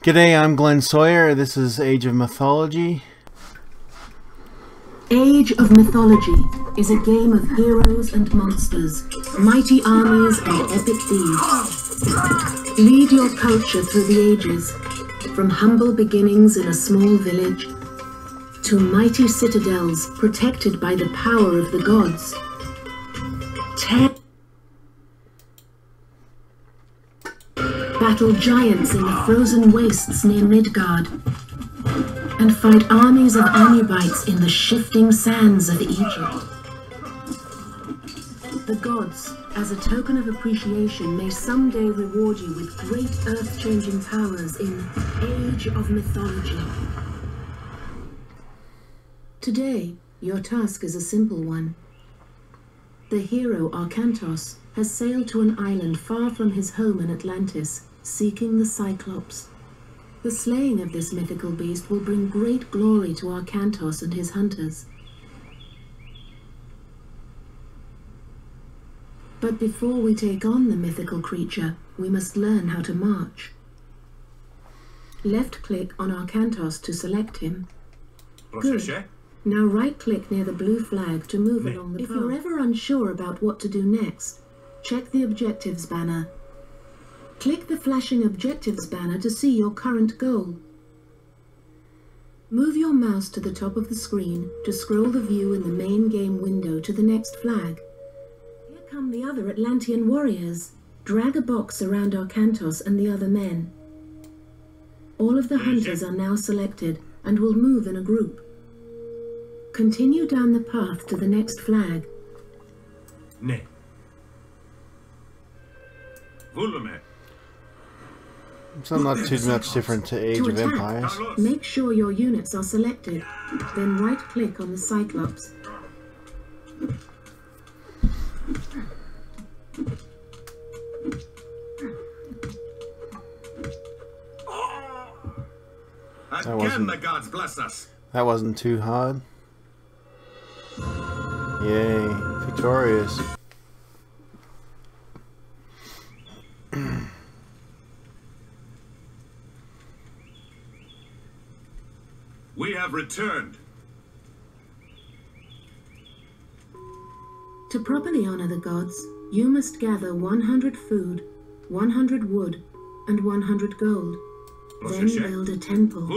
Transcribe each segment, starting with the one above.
G'day, I'm Glenn Sawyer. This is Age of Mythology. Age of Mythology is a game of heroes and monsters, mighty armies and epic deeds. Lead your culture through the ages, from humble beginnings in a small village to mighty citadels protected by the power of the gods. Battle giants in the frozen wastes near Midgard, and fight armies of Anubites in the shifting sands of Egypt. The gods, as a token of appreciation, may someday reward you with great earth-changing powers in Age of Mythology. Today, your task is a simple one. The hero Arkantos has sailed to an island far from his home in Atlantis, seeking the Cyclops. The slaying of this mythical beast will bring great glory to Arkantos and his hunters. But before we take on the mythical creature, we must learn how to march. Left-click on Arkantos to select him. Good. Now right-click near the blue flag to move along the path. If you're ever unsure about what to do next, check the Objectives banner. Click the flashing Objectives banner to see your current goal. Move your mouse to the top of the screen to scroll the view in the main game window to the next flag. Here come the other Atlantean warriors. Drag a box around Arkantos and the other men. All of the hunters are now selected and will move in a group. Continue down the path to the next flag. So not too much different to Age of Empires. Make sure your units are selected, then right-click on the Cyclops. Again, the gods bless us. That wasn't too hard. Yay, victorious. We have returned. To properly honor the gods, you must gather 100 food, 100 wood, and 100 gold. Then build a temple.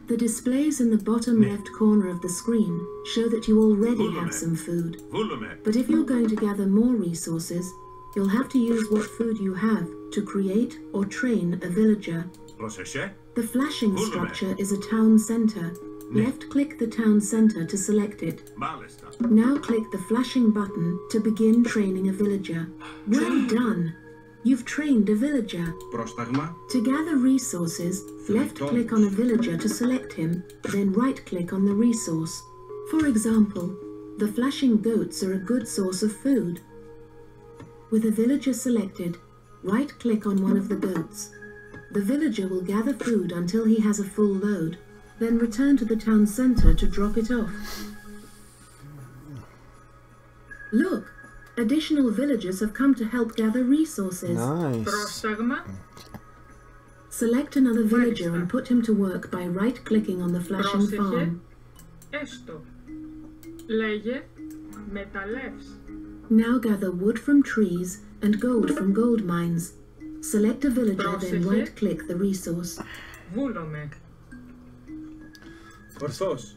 The displays in the bottom left corner of the screen show that you already have some food. But if you're going to gather more resources, you'll have to use what food you have to create or train a villager. The flashing structure is a town center. Left-click the town center to select it. Now click the flashing button to begin training a villager. Well done! You've trained a villager. To gather resources, left-click on a villager to select him, then right-click on the resource. For example, the flashing goats are a good source of food. With a villager selected, right-click on one of the goats. The villager will gather food until he has a full load, then return to the town center to drop it off. Look! Additional villagers have come to help gather resources. Nice. Select another villager and put him to work by right-clicking on the flashing farm. Now gather wood from trees and gold from gold mines. Select a villager, then right-click the resource.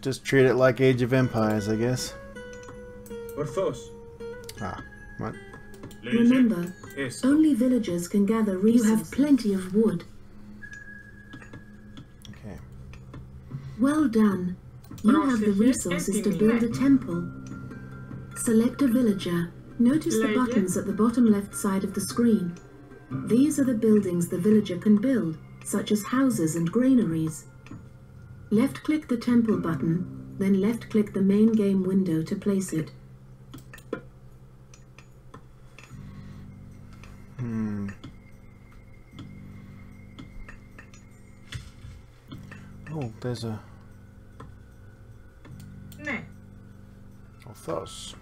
Just treat it like Age of Empires, I guess. Ah, what? Remember, only villagers can gather resources. You have plenty of wood. Okay. Well done. You have the resources to build a temple. Select a villager. Notice the buttons at the bottom left side of the screen. These are the buildings the villager can build, such as houses and granaries. Left-click the temple button, then left-click the main game window to place it. Oh, there's a... Othos.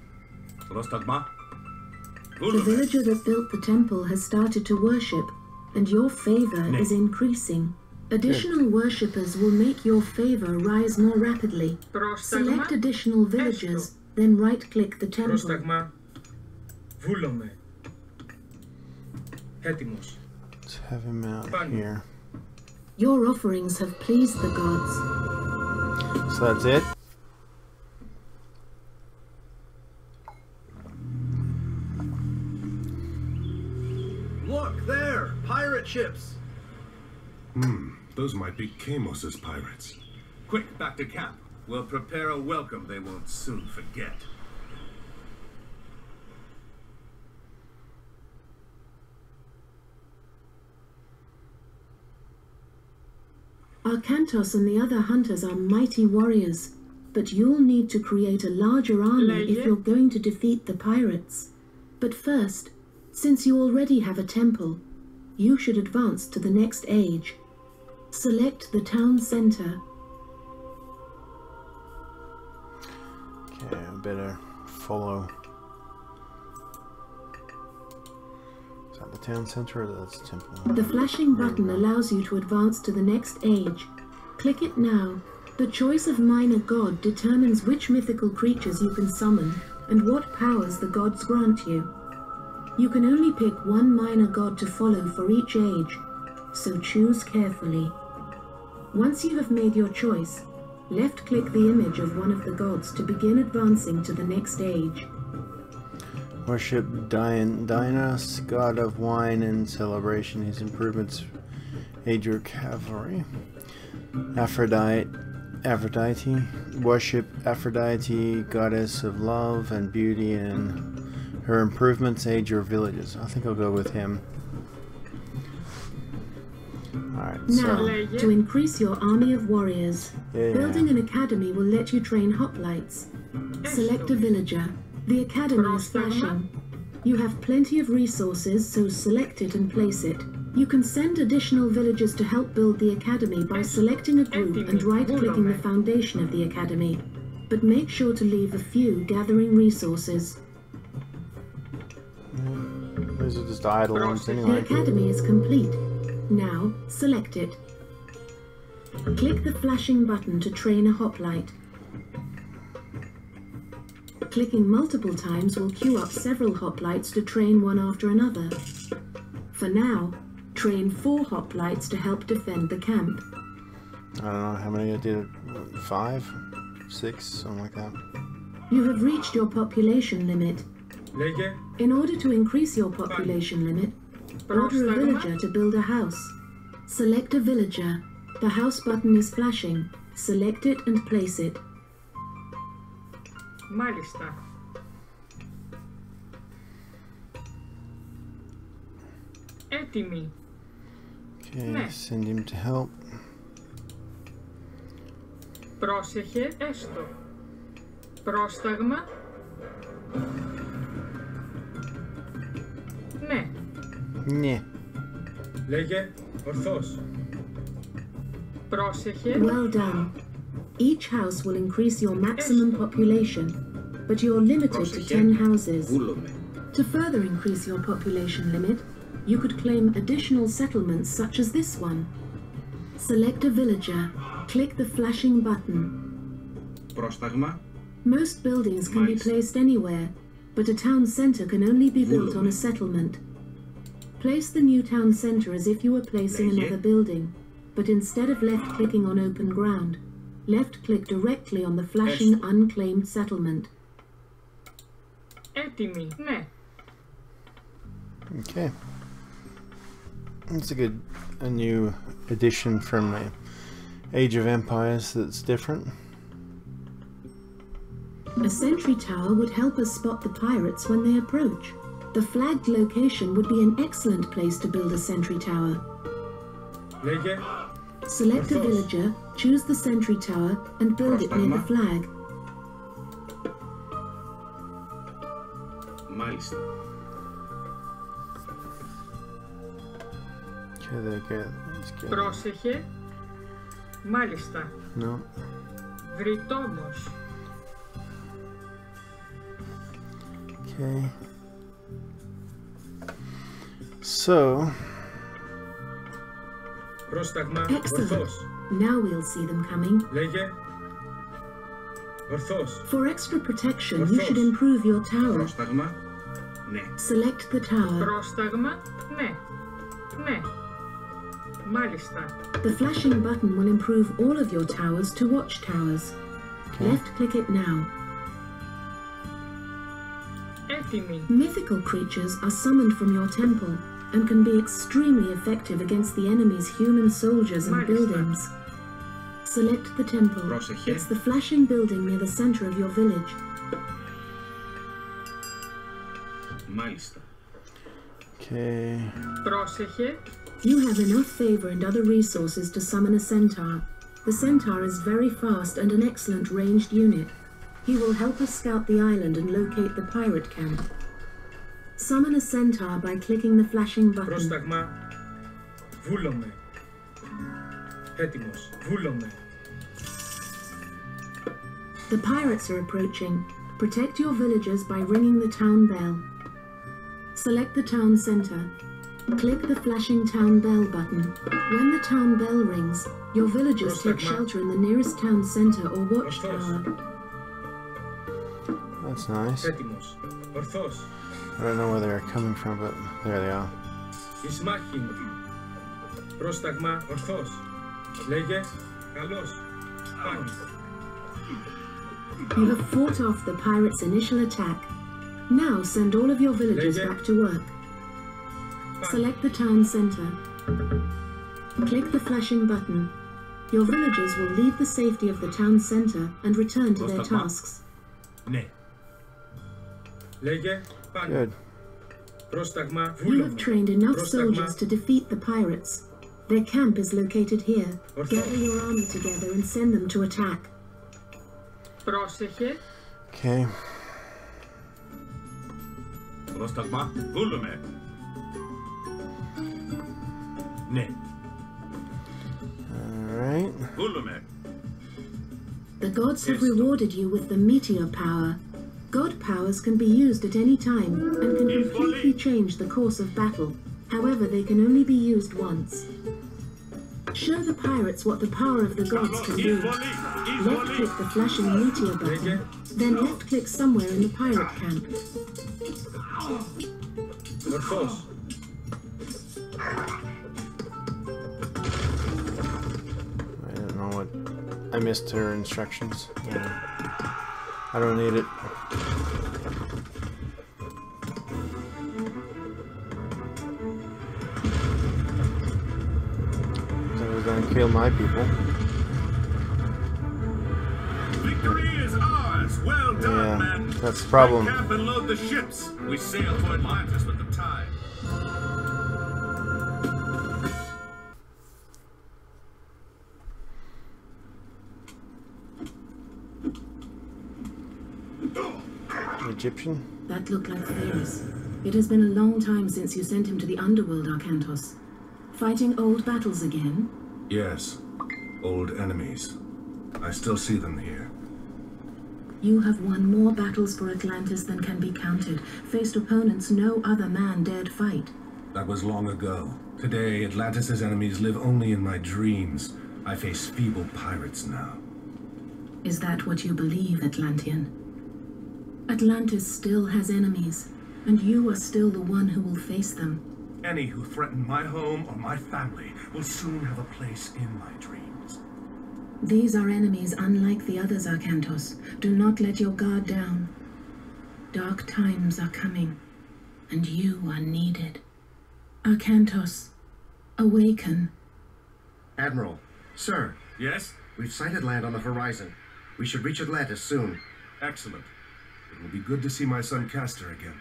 The villager that built the temple has started to worship, and your favor is increasing. Additional worshippers will make your favor rise more rapidly. Select additional villagers, then right-click the temple. Πρόσταγμα. Βούλομαι. Έτοιμος. Let's have him out here. Your offerings have pleased the gods. So that's it. Look there! Pirate ships! Those might be Kamos's pirates. Quick, back to camp. We'll prepare a welcome they won't soon forget. Arkantos and the other hunters are mighty warriors, but you'll need to create a larger army if you're going to defeat the pirates. But first, since you already have a temple, you should advance to the next age. Select the town center. Okay, I better follow. Is that the town center or that's the temple? The flashing button allows you to advance to the next age. Click it now. The choice of minor god determines which mythical creatures you can summon and what powers the gods grant you. You can only pick one minor god to follow for each age, so choose carefully. Once you have made your choice, left-click the image of one of the gods to begin advancing to the next age. Worship Dionysus, god of wine and celebration. His improvements aid your cavalry. Aphrodite. Worship Aphrodite, goddess of love and beauty, and her improvements aid your villages. I think I'll go with him. Alright, now, to increase your army of warriors, building an academy will let you train hoplites. Select a villager. The academy is flashing. You have plenty of resources, so select it and place it. You can send additional villagers to help build the academy by selecting a group and right-clicking the foundation of the academy. But make sure to leave a few gathering resources. Those are just idle ones The anyway. academy is complete. Now, select it. Click the flashing button to train a hoplite. Clicking multiple times will queue up several hoplites to train one after another. For now, train 4 hoplites to help defend the camp. I don't know how many I did. 5? 6? Something like that. You have reached your population limit. Λέγε. In order to increase your population limit, order a villager to build a house. Select a villager. The house button is flashing. Select it and place it. Μάλιστα. Έτοιμοι. Okay, send him to help. Πρόσεχε έστω. Πρόσταγμα. Ναι. Ναι. Λέγε ορθώς. Πρόσεχε. Well done. Each house will increase your maximum population, but you're limited to 10 houses. To further increase your population limit, you could claim additional settlements such as this one. Select a villager. Click the flashing button. Πρόσταγμα. Most buildings can be placed anywhere, but a town center can only be built on a settlement. Place the new town center as if you were placing another building, but instead of left-clicking on open ground, left-click directly on the flashing unclaimed settlement. Έτοιμοι. Ναι. Okay. It's a new addition from Age of Empires that's different. A sentry tower would help us spot the pirates when they approach. The flagged location would be an excellent place to build a sentry tower. Λέγε. Select a villager, choose the sentry tower, and build it near the flag. Μάλιστα. Okay, there go. Let's go. Πρόσεχε. Μάλιστα. No. Βρυτόμος. Okay. So Πρόσταγμα Excellent. ορθώς. Now we'll see them coming. Λέγε. Ορθώς. For extra protection, you should improve your tower. Πρόσταγμα. Ναι. Select the tower. Πρόσταγμα. Ναι. Ναι. Μάλιστα. The flashing button will improve all of your towers to watchtowers. Left-click it now. Έτοιμη. Mythical creatures are summoned from your temple and can be extremely effective against the enemy's human soldiers and buildings. Select the temple. Πρόσεχε. It's the flashing building near the center of your village. Μάλιστα. Okay. Πρόσεχε. You have enough favor and other resources to summon a centaur. The centaur is very fast and an excellent ranged unit. He will help us scout the island and locate the pirate camp. Summon a centaur by clicking the flashing button. Πρόσταγμα. Βούλομαι. Έτοιμος. Βούλομαι. The pirates are approaching. Protect your villagers by ringing the town bell. Select the town center. Click the flashing town bell button. When the town bell rings, your villagers take shelter in the nearest town center or watchtower. That's nice. Έτοιμος. Ορθώς. I don't know where they're coming from, but there they are. Εις μάχην. Πρόσταγμα ορθώς. Λέγε. Καλώς. Πάμε. You have fought off the pirates' initial attack. Now send all of your villagers back to work. Select the town center. Click the flashing button. Your villagers will leave the safety of the town center and return to their tasks. Ναι. Λέγε. Πάμε. Good. Πρόσταγμα. You Βούλομαι. have trained enough Πρόσταγμα. soldiers to defeat the pirates. Their camp is located here. Ορθώς. Gather your army together and send them to attack. Πρόσεχε. Okay. Πρόσταγμα. Βούλουμε. Ναι. Alright. Βούλουμε. The gods have rewarded you with the meteor power. God powers can be used at any time and can completely change the course of battle. However, they can only be used once. Show the pirates what the power of the gods can do. Left-click the flashing meteor button, then left-click somewhere in the pirate camp. Ορθώς. I don't know what... I missed her instructions. I don't need it. I was gonna kill my people. Victory is ours. Well done, Yeah, men. that's the problem. Break camp and load the ships. We sail for Atlantis with the tide. Egyptian? That looked like Theris. It has been a long time since you sent him to the underworld, Arkantos. Fighting old battles again? Yes. Old enemies. I still see them here. You have won more battles for Atlantis than can be counted, faced opponents no other man dared fight. That was long ago. Today, Atlantis' enemies live only in my dreams. I face feeble pirates now. Is that what you believe, Atlantean? Atlantis still has enemies, and you are still the one who will face them. Any who threaten my home or my family will soon have a place in my dreams. These are enemies unlike the others, Arkantos. Do not let your guard down. Dark times are coming, and you are needed. Arkantos, awaken. Admiral, sir, Yes? we've sighted land on the horizon. We should reach Atlantis soon. Excellent. It will be good to see my son Castor again.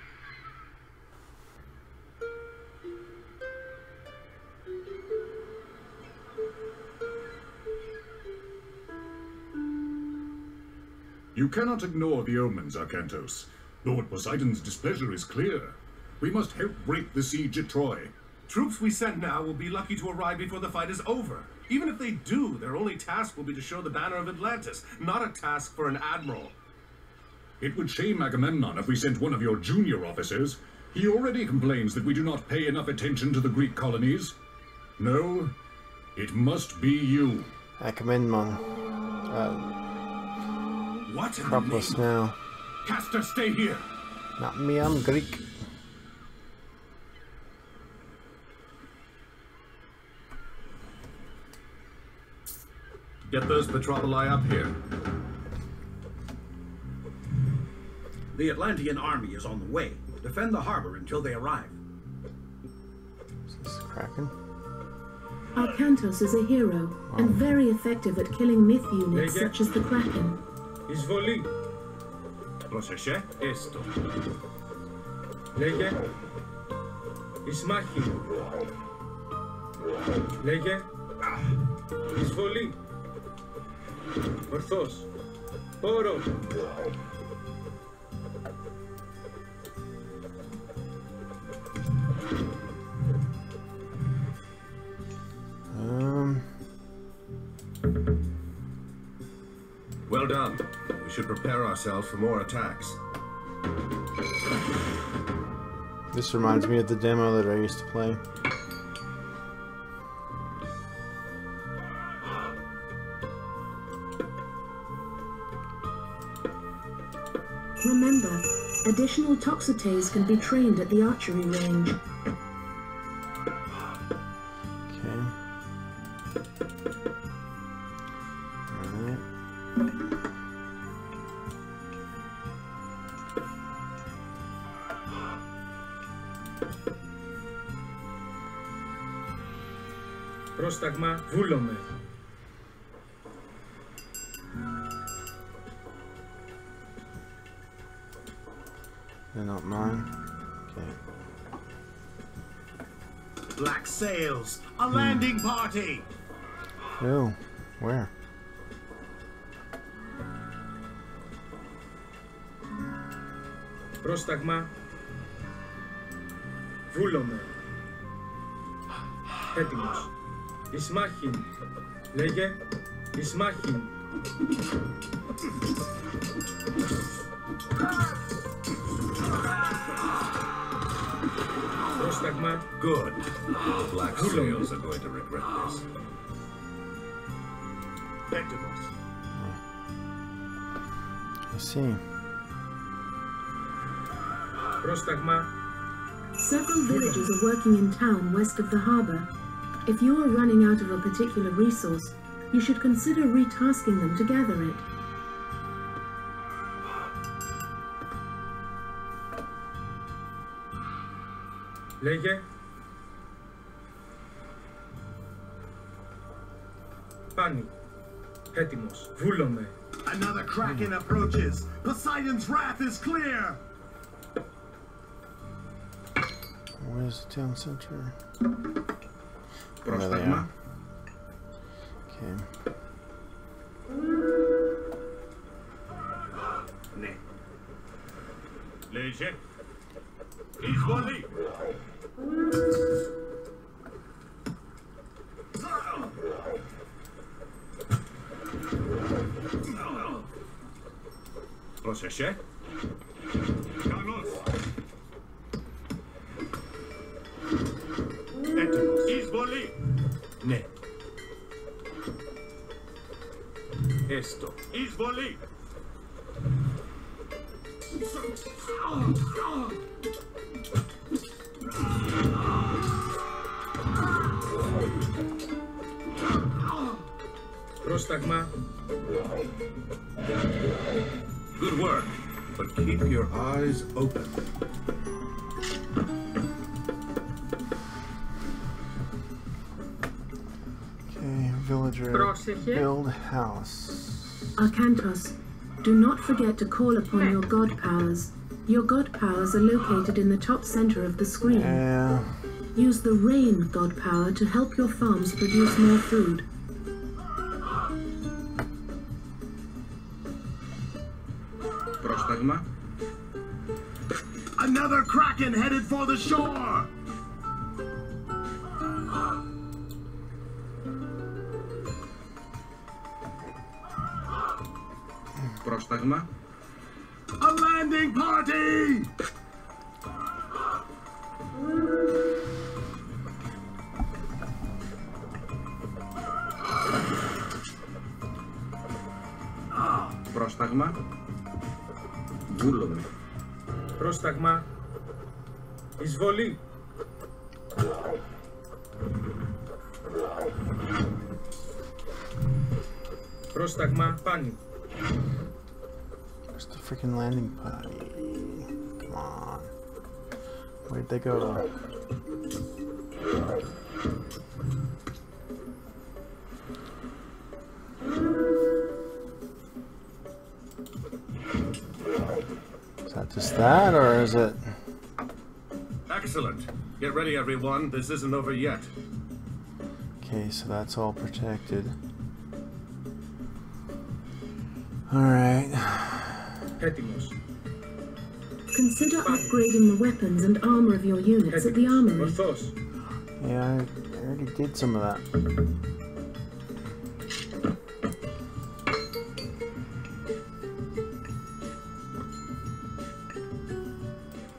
You cannot ignore the omens, Arkantos. Lord Poseidon's displeasure is clear. We must help break the siege at Troy. Troops we send now will be lucky to arrive before the fight is over. Even if they do, their only task will be to show the banner of Atlantis, not a task for an admiral. It would shame Agamemnon if we sent one of your junior officers. He already complains that we do not pay enough attention to the Greek colonies. No, It must be you. Agamemnon. What in the Acropolis name? now. Castor, stay here. Not me, I'm Greek. Get those Petropoli up here. The Atlantean army is on the way. Defend the harbor until they arrive. Is this Kraken? Arcantos is a hero and very effective at killing myth units Λέγε. such as the Kraken. Εισβολή. Πρόσεχε. Esto. Λέγε. Εις μάχη. Λέγε. Εισβολή. Ορθώς. Πόρο. Well done. We should prepare ourselves for more attacks. This reminds me of the demo that I used to play. Remember, additional Toxotes can be trained at the archery range. Okay. Alright. Πρόσταγμα. Βούλομαι. They're not mine. Okay. Black sails. A landing party. Oh, where? Πρόσταγμα. Βούλομαι. Έτοιμος. Εις μάχην. Λέγε. Εις μάχην. Πρόσταγμα. Good. The black sails are going to regret this. Έτοιμος. I see. Πρόσταγμα. Several villages are working in town west of the harbor. If you are running out of a particular resource, you should consider retasking them to gather it. Λέγε. Πάνι. Έτοιμος. Βούλομαι. Another Kraken approaches. Poseidon's wrath is clear. Where's the town center? Πρόσταγμα. Okay. Ναι. Λέγε. Εισβολή. Πρόσεχε. Καλώς. Έτοιμος. Εισβολή. Ναι. Έστω. Εισβολή. Πρόσταγμα. Good work, but keep your eyes open. Okay, villager. Πρόσεχε. Build house. Arcantos, do not forget to call upon your god powers. Your god powers are located in the top center of the screen. Yeah. Use the rain god power to help your farms produce more food. Πρόσταγμα. Another Kraken headed for the shore. Πρόσταγμα. A landing party. Πρόσταγμα. Βούλομαι. Πρόσταγμα. Εισβολή. Πρόσταγμα. Πάνι. Where's the freaking landing party? Come on. Where'd they go? Is that just that, or is it? Excellent. Get ready, everyone. This isn't over yet. Okay, so that's all protected. Alright. Έτοιμος. Consider upgrading the weapons and armor of your units at the Έτοιμος. armory. Ορθώς. Yeah, I already did some of that.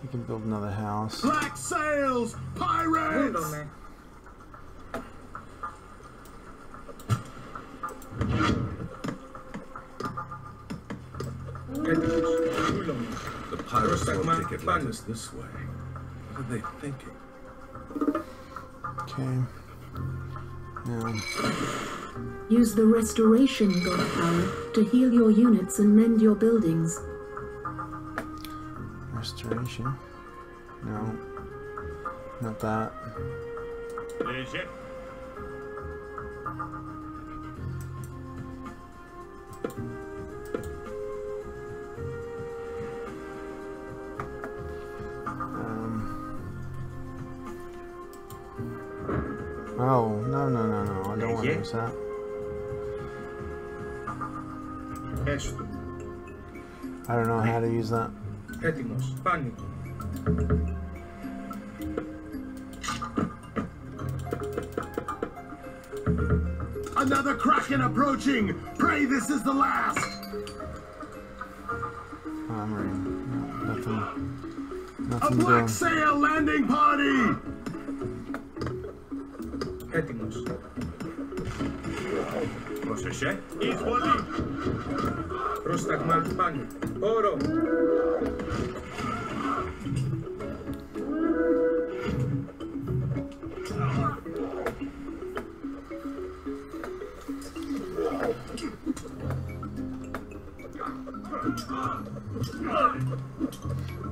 We can build another house. Black sails! Pirates! Βούλομαι. Έτοιμος. Βούλομαι. The pirates Πρόσταγμα. won't take Πάνι. Atlantis this way. What are they thinking? Okay. Now, Use the restoration god power to heal your units and mend your buildings. restoration. No. Not that. Oh, no, no, no, no. I don't want to use that. I don't know how to use that. Έτοιμος. Πάνι. Another kraken approaching! Pray this is the last! Armory. No, nothing. A Nothing black doing. sail landing party! Έτοιμος. Πρόσεχε. Εισβολή! Πρόσταγμα. Πάνι. Όρο.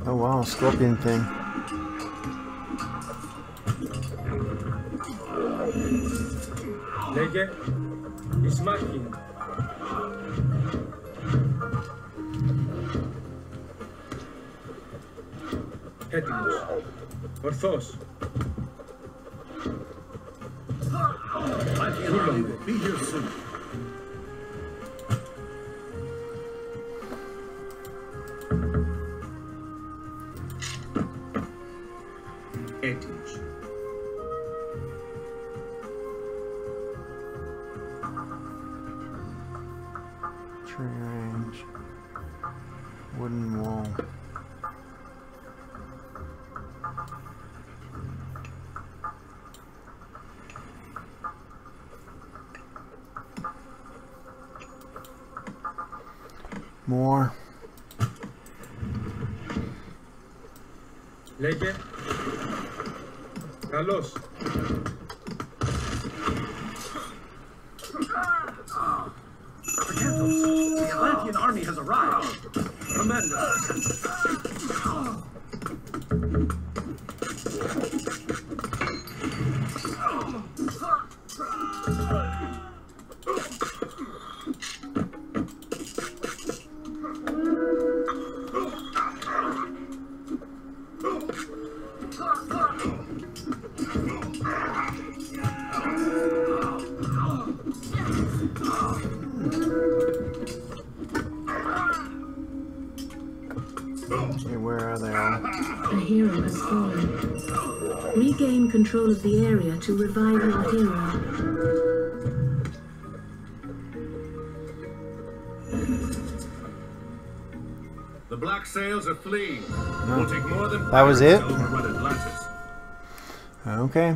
Oh wow, scorpion thing. Λέγε. Εις μάχη. Έτοιμος. Ορθώς. Vúlome. Be here soon. Έτοιμος. Tree range. Wooden wall. More. Λέγε. Καλώς. The Atlantean army has arrived. Tremendous. Okay, where are they all? A hero has fallen. Regain control of the area to revive your hero. The black sails are fleeing. No. We'll take more than That was pirates it? to overrun Atlantis. Okay.